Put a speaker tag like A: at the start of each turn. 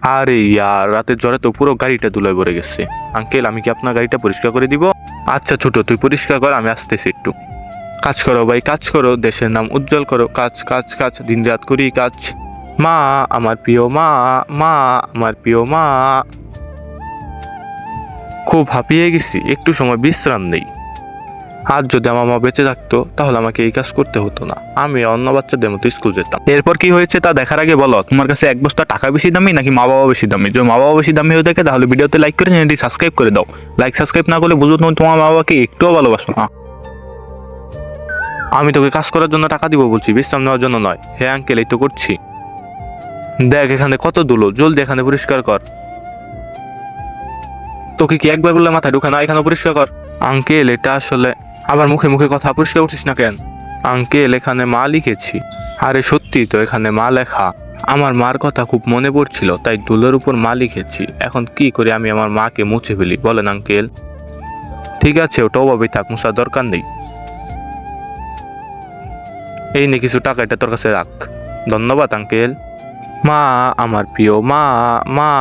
A: আরে ইয়ার, রাতের জ্বরে তো পুরো গাড়িটা ধুলায় ভরে গেছে। আঙ্কেল, আমি কি আপনার গাড়িটা পরিষ্কার করে দিব? আচ্ছা ছোট, তুই পরিষ্কার কর, আমি আসতেছি একটু। কাজ করো ভাই, কাজ করো, দেশের নাম উজ্জ্বল করো। কাজ কাজ কাজ, দিন রাত করি কাজ। মা, আমার প্রিয় মা, মা, আমার প্রিয় মা। খুব হাঁপিয়ে গেছি, একটু সময় বিশ্রাম নেই। আজ যদি আমার মা বেঁচে থাকতো তাহলে আমাকে এই কাজ করতে হতো না, আমি অন্য বাচ্চাদের মতো স্কুল যেতাম। এরপর কি হয়েছে তা দেখার আগে বলো, তোমার কাছে এক বস্তা টাকা বেশি দামি নাকি মা বাবা বেশি দামি? যদি মা বাবা বেশি দামি হয়ে থাকে তাহলে ভিডিওতে লাইক করে চ্যানেলটি সাবস্ক্রাইব করে দাও। লাইক সাবস্ক্রাইব না করলে বুঝো তুমি তোমার মা বাবাকে একটুও ভালোবাসো না। আমি তোকে কাজ করার জন্য টাকা দিব বলছি, বিশ্রাম নেওয়ার জন্য নয়। হ্যাঁ আঙ্কেল, এই তো করছি। দেখ এখানে কত ধুলো, জলদি এখানে পরিষ্কার কর। তোকে কি একবার বললে মাথায় ঢুকে না? এখানে পরিষ্কার কর। আঙ্কেল, এটা আসলে আবার মুখে মুখে কথা, পরিষ্কার করছিস না কেন? আঙ্কেল, এখানে মা লিখেছি। আরে সত্যি তো, এখানে মা লেখা। আমার মার কথা খুব মনে পড়ছিল তাই ধুলোর উপর মা লিখেছি। এখন কি করে আমি আমার মাকে মুছে ফেলি বলেন আঙ্কেল? ঠিক আছে, ওটা ওভাবেই থাক, মুছার দরকার নেই। এই নে কিছু টাকা, এটা তোর কাছে রাখ। ধন্যবাদ আঙ্কেল। মা, আমার প্রিয় মা, মা।